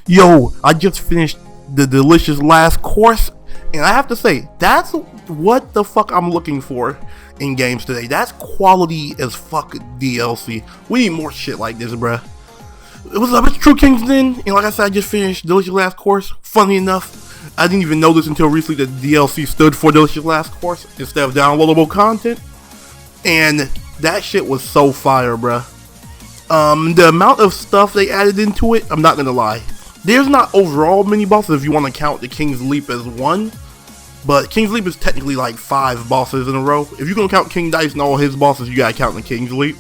Yo, I just finished the delicious last course, and I have to say, that's what the fuck I'm looking for in games today. That's quality as fuck DLC. We need more shit like this, bruh. What's up, it's True Kingston, and like I said, I just finished Delicious Last Course. Funny enough, I didn't even know this until recently that DLC stood for Delicious Last Course instead of downloadable content. And that shit was so fire, bruh. The amount of stuff they added into it, I'm not gonna lie. There's not overall many bosses if you want to count the King's Leap as one. But King's Leap is technically like 5 bosses in a row. If you're gonna count King Dice and all his bosses, you gotta count the King's Leap.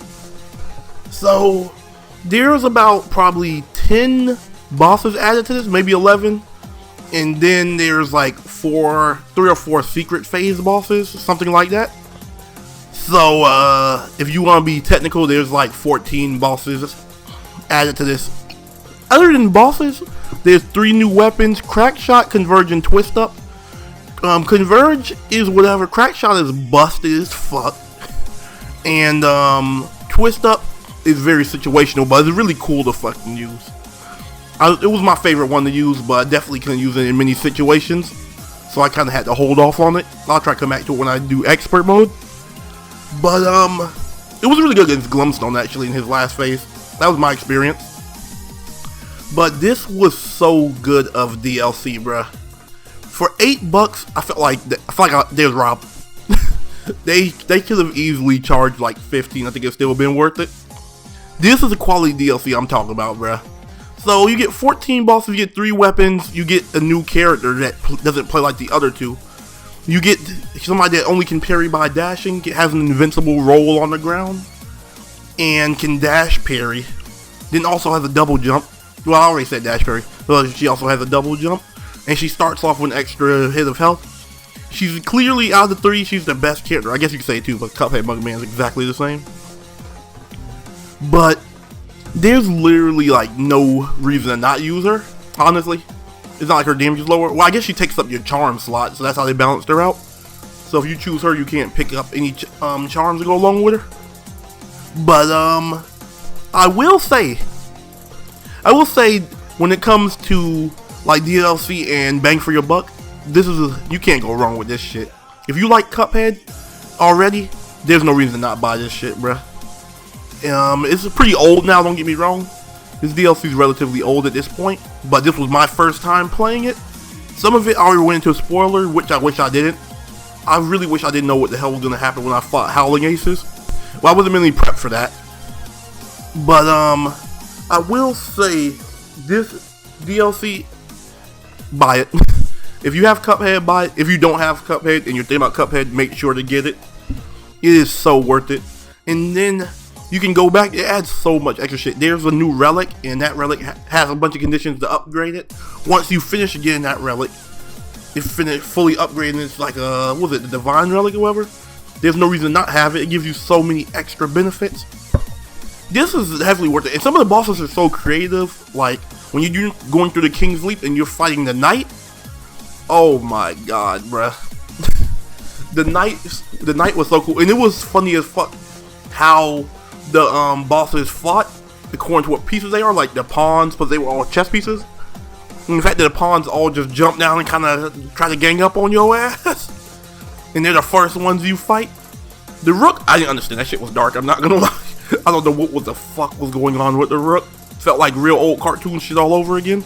So there's about probably 10 bosses added to this, maybe 11. And then there's like 3 or 4 secret phase bosses, something like that. So if you want to be technical, there's like 14 bosses added to this. Other than bosses, there's 3 new weapons: Crack Shot, Converge, and Twist Up. Converge is whatever. Crack Shot is busted as fuck. And Twist Up is very situational, but it's really cool to fucking use. It was my favorite one to use, but I definitely couldn't use it in many situations. So I kind of had to hold off on it. I'll try to come back to it when I do expert mode. But it was really good against Glumstone actually in his last phase. That was my experience. But this was so good of DLC, bruh. For $8, I felt like they was robbed. they could have easily charged like 15. I think it still would have been worth it. This is a quality DLC I'm talking about, bruh. So you get 14 bosses, you get 3 weapons, you get a new character that doesn't play like the other two. You get somebody that only can parry by dashing, has an invincible roll on the ground, and can dash parry. Then also has a double jump. Well, I already said dash parry. So she also has a double jump. And she starts off with an extra hit of health. She's clearly, out of the 3, she's the best character. I guess you could say it too, but Cuphead Mugman is exactly the same. But there's literally like no reason to not use her, honestly. It's not like her damage is lower. Well, I guess she takes up your charm slot, so that's how they balanced her out. So if you choose her, you can't pick up any charms to go along with her. But I will say when it comes to like DLC and bang for your buck, you can't go wrong with this shit. If you like Cuphead already, there's no reason to not buy this shit, bruh. It's pretty old now, don't get me wrong. This DLC is relatively old at this point, but this was my first time playing it. Some of it I already went into a spoiler, which I wish I didn't. I really wish I didn't know what the hell was going to happen when I fought Howling Aces. Well, I wasn't really prepped for that. But I will say, this DLC, buy it. If you have Cuphead, buy it. If you don't have Cuphead and you're thinking about Cuphead, make sure to get it. It is so worth it. And then you can go back. It adds so much extra shit. There's a new relic, and that relic has a bunch of conditions to upgrade it. Once you finish getting that relic, it's fully upgraded. It's like the Divine Relic or whatever. There's no reason to not have it. It gives you so many extra benefits. This is heavily worth it. And some of the bosses are so creative. Like when you're going through the King's Leap and you're fighting the Knight. Oh my god, bruh. The Knight was so cool, and it was funny as fuck how the bosses fought according to what pieces they are, like the pawns, but they were all chess pieces. And the fact that the pawns all just jump down and kind of try to gang up on your ass, and they're the first ones you fight. The Rook, I didn't understand. That shit was dark, I'm not gonna lie. I don't know what the fuck was going on with the Rook. Felt like real old cartoon shit all over again.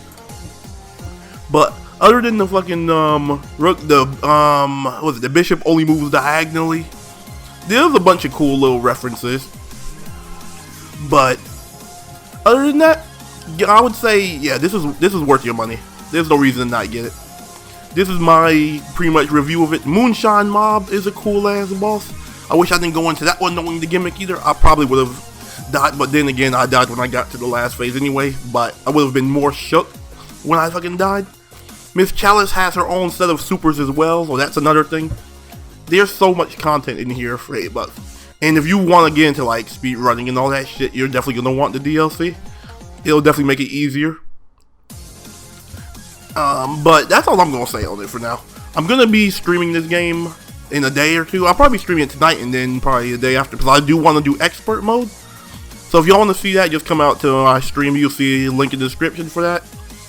But other than the fucking Rook, the Bishop only moves diagonally. There's a bunch of cool little references. But other than that, I would say, yeah, this is worth your money. There's no reason to not get it. This is my pretty much review of it. Moonshine Mob is a cool ass boss. I wish I didn't go into that one knowing the gimmick either. I probably would have died, but then again, I died when I got to the last phase anyway. But I would have been more shook when I fucking died. Miss Chalice has her own set of supers as well, so that's another thing. There's so much content in here for $8. And if you want to get into like speed running and all that shit, you're definitely going to want the DLC. It'll definitely make it easier. But that's all I'm going to say on it for now. I'm going to be streaming this game in a day or two. I'll probably be streaming it tonight and then probably the day after, because I do want to do expert mode. So if y'all want to see that, just come out to my stream. You'll see a link in the description for that.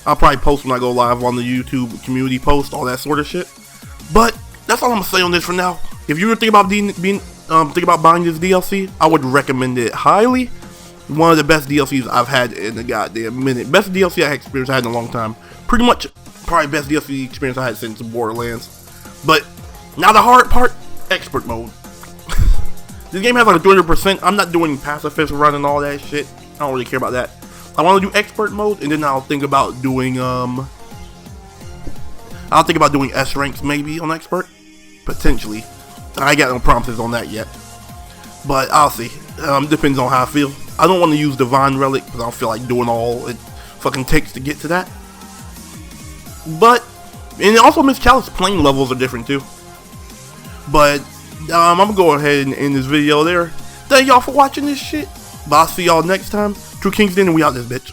I'll probably post when I go live on the YouTube community post, all that sort of shit. But that's all I'm gonna say on this for now. If you were thinking about think about buying this DLC, I would recommend it highly. One of the best DLCs I've had in a goddamn minute. Best DLC experience I had in a long time. Pretty much, probably best DLC experience I had since Borderlands. But now the hard part, expert mode. This game has like a 300%. I'm not doing pacifist run and all that shit. I don't really care about that. I want to do expert mode, and then I'll think about doing S ranks maybe on expert, potentially. I got no promises on that yet, but I'll see. Depends on how I feel. I don't want to use Divine Relic because I don't feel like doing all it fucking takes to get to that. But, and also Miss Chalice plane levels are different too. But, I'm gonna go ahead and end this video there. Thank y'all for watching this shit. But I'll see y'all next time. True Kingston, and we out this bitch.